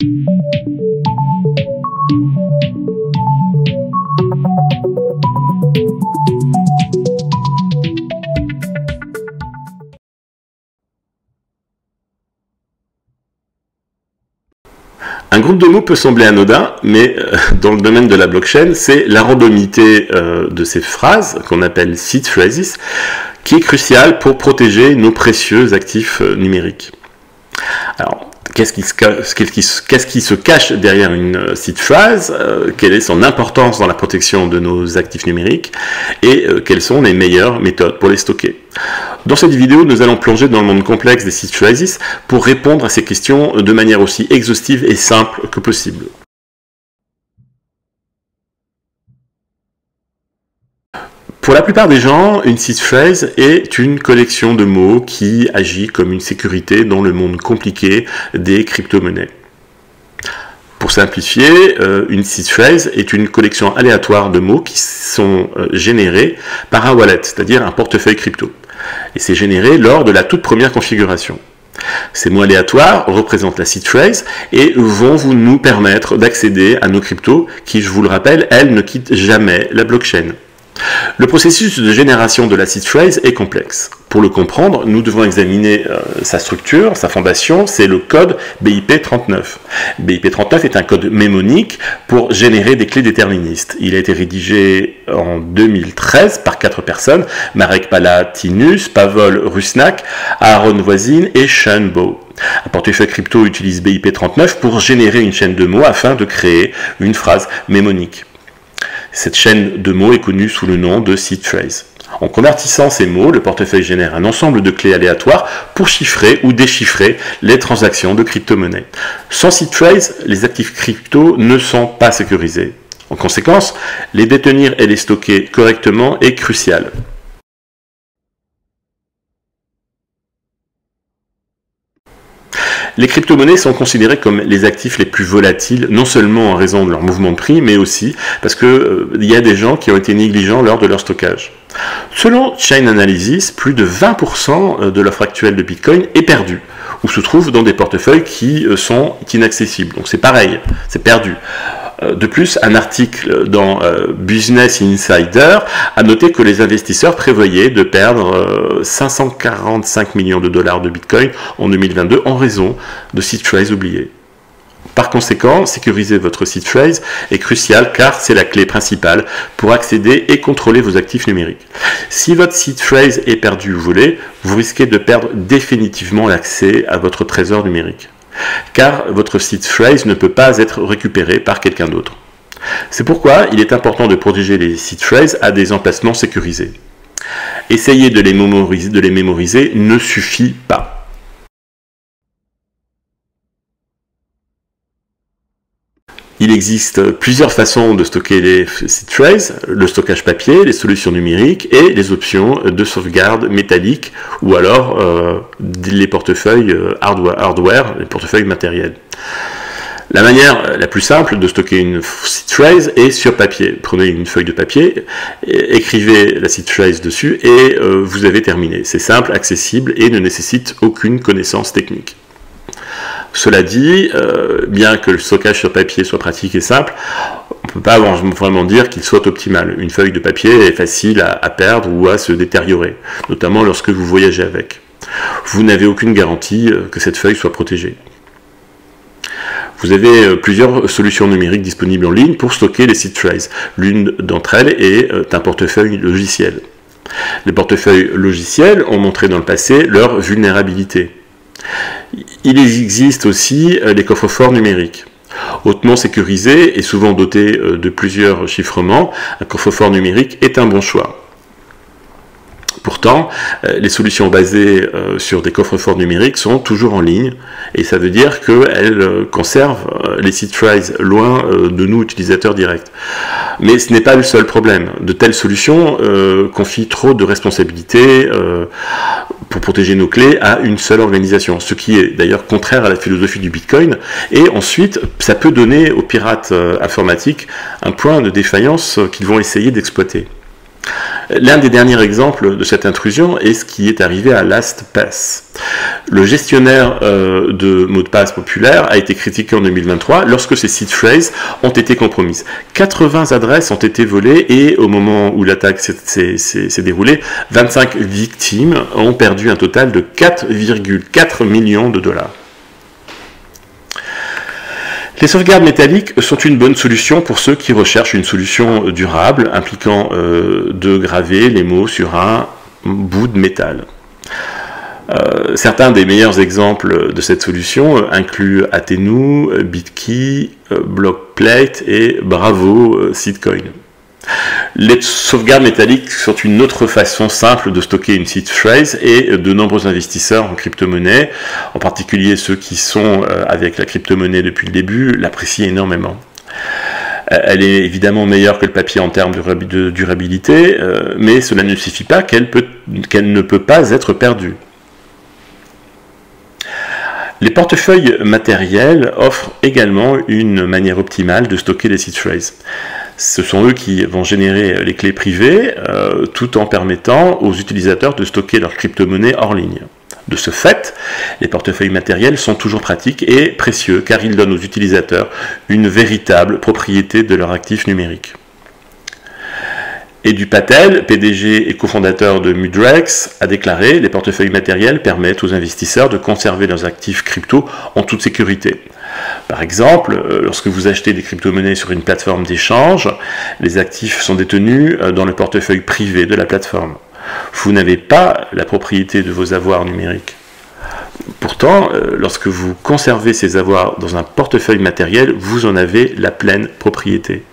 Un groupe de mots peut sembler anodin, mais dans le domaine de la blockchain, c'est la randomité de ces phrases, qu'on appelle seed phrases, qui est cruciale pour protéger nos précieux actifs numériques. Alors, qu'est-ce qui se cache derrière une seed phrase? Quelle est son importance dans la protection de nos actifs numériques? Et quelles sont les meilleures méthodes pour les stocker? Dans cette vidéo, nous allons plonger dans le monde complexe des seed phrases pour répondre à ces questions de manière aussi exhaustive et simple que possible. Pour la plupart des gens, une seed phrase est une collection de mots qui agit comme une sécurité dans le monde compliqué des crypto-monnaies. Pour simplifier, une seed phrase est une collection aléatoire de mots qui sont générés par un wallet, c'est-à-dire un portefeuille crypto. Et c'est généré lors de la toute première configuration. Ces mots aléatoires représentent la seed phrase et vont nous permettre d'accéder à nos cryptos qui, je vous le rappelle, elles ne quittent jamais la blockchain. Le processus de génération de la seed phrase est complexe. Pour le comprendre, nous devons examiner sa structure, sa fondation, c'est le code BIP39. BIP39 est un code mnémonique pour générer des clés déterministes. Il a été rédigé en 2013 par 4 personnes, Marek Palatinus, Pavol Rusnak, Aaron Voisine et Sean Bowe. Un portefeuille crypto utilise BIP39 pour générer une chaîne de mots afin de créer une phrase mnémonique. Cette chaîne de mots est connue sous le nom de seed phrase. En convertissant ces mots, le portefeuille génère un ensemble de clés aléatoires pour chiffrer ou déchiffrer les transactions de crypto-monnaie. Sans seed phrase, les actifs crypto ne sont pas sécurisés. En conséquence, les détenir et les stocker correctement est crucial. Les crypto-monnaies sont considérées comme les actifs les plus volatiles, non seulement en raison de leur mouvement de prix, mais aussi parce qu'il y a des gens qui ont été négligents lors de leur stockage. Selon Chain Analysis, plus de 20% de l'offre actuelle de Bitcoin est perdue, ou se trouve dans des portefeuilles qui sont inaccessibles. Donc c'est pareil, c'est perdu. De plus, un article dans Business Insider a noté que les investisseurs prévoyaient de perdre 545 millions de dollars de Bitcoin en 2022 en raison de seed phrases oubliées. Par conséquent, sécuriser votre seed phrase est crucial car c'est la clé principale pour accéder et contrôler vos actifs numériques. Si votre seed phrase est perdue ou volée, vous risquez de perdre définitivement l'accès à votre trésor numérique, car votre seed phrase ne peut pas être récupérée par quelqu'un d'autre. C'est pourquoi il est important de protéger les seed phrases à des emplacements sécurisés. Essayer de les mémoriser ne suffit pas. Il existe plusieurs façons de stocker les seed phrases, le stockage papier, les solutions numériques et les options de sauvegarde métallique ou alors les portefeuilles hardware, les portefeuilles matériels. La manière la plus simple de stocker une seed phrase est sur papier. Prenez une feuille de papier, écrivez la seed phrase dessus et vous avez terminé. C'est simple, accessible et ne nécessite aucune connaissance technique. Cela dit, bien que le stockage sur papier soit pratique et simple, on ne peut pas vraiment dire qu'il soit optimal. Une feuille de papier est facile à perdre ou à se détériorer, notamment lorsque vous voyagez avec. Vous n'avez aucune garantie que cette feuille soit protégée. Vous avez plusieurs solutions numériques disponibles en ligne pour stocker les seed phrases. L'une d'entre elles est un portefeuille logiciel. Les portefeuilles logiciels ont montré dans le passé leur vulnérabilité. Il existe aussi les coffres-forts numériques. Hautement sécurisé et souvent doté de plusieurs chiffrements, un coffre-fort numérique est un bon choix. Pourtant, les solutions basées sur des coffres-forts numériques sont toujours en ligne et ça veut dire qu'elles conservent les seed phrases loin de nous, utilisateurs directs. Mais ce n'est pas le seul problème. De telles solutions confient trop de responsabilités pour protéger nos clés à une seule organisation, ce qui est d'ailleurs contraire à la philosophie du Bitcoin. Et ensuite, ça peut donner aux pirates informatiques un point de défaillance qu'ils vont essayer d'exploiter. L'un des derniers exemples de cette intrusion est ce qui est arrivé à LastPass. Le gestionnaire de mots de passe populaires a été critiqué en 2023 lorsque ses seed phrases ont été compromises. 80 adresses ont été volées et au moment où l'attaque s'est déroulée, 25 victimes ont perdu un total de 4,4 millions de dollars. Les sauvegardes métalliques sont une bonne solution pour ceux qui recherchent une solution durable impliquant de graver les mots sur un bout de métal. Certains des meilleurs exemples de cette solution incluent Atenu, Bitkey, Blockplate et Bravo Seedcoin. Les sauvegardes métalliques sont une autre façon simple de stocker une seed phrase et de nombreux investisseurs en crypto-monnaie, en particulier ceux qui sont avec la crypto-monnaie depuis le début, l'apprécient énormément. Elle est évidemment meilleure que le papier en termes de durabilité, mais cela ne signifie pas qu'elle ne peut pas être perdue. Les portefeuilles matériels offrent également une manière optimale de stocker les seed phrases. Ce sont eux qui vont générer les clés privées tout en permettant aux utilisateurs de stocker leur crypto-monnaie hors ligne. De ce fait, les portefeuilles matériels sont toujours pratiques et précieux car ils donnent aux utilisateurs une véritable propriété de leur actif numérique. Edu Patel, PDG et cofondateur de Mudrex, a déclaré « Les portefeuilles matériels permettent aux investisseurs de conserver leurs actifs crypto en toute sécurité. Par exemple, lorsque vous achetez des crypto-monnaies sur une plateforme d'échange, les actifs sont détenus dans le portefeuille privé de la plateforme. Vous n'avez pas la propriété de vos avoirs numériques. Pourtant, lorsque vous conservez ces avoirs dans un portefeuille matériel, vous en avez la pleine propriété. »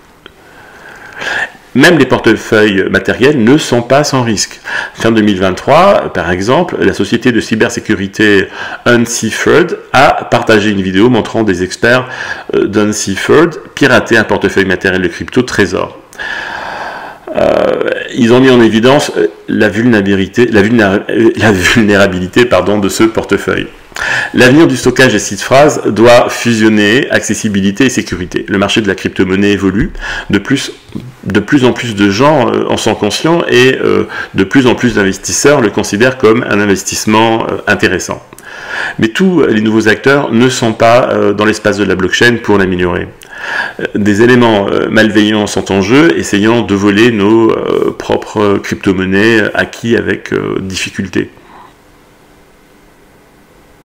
Même les portefeuilles matériels ne sont pas sans risque. Fin 2023, par exemple, la société de cybersécurité Unciphered a partagé une vidéo montrant des experts d'Unciphered pirater un portefeuille matériel de crypto Trésor. Ils ont mis en évidence la vulnérabilité de ce portefeuille. L'avenir du stockage des seed phrases doit fusionner accessibilité et sécurité. Le marché de la crypto-monnaie évolue, de plus en plus de gens en sont conscients et de plus en plus d'investisseurs le considèrent comme un investissement intéressant. Mais tous les nouveaux acteurs ne sont pas dans l'espace de la blockchain pour l'améliorer. Des éléments malveillants sont en jeu, essayant de voler nos propres crypto-monnaies acquis avec difficulté.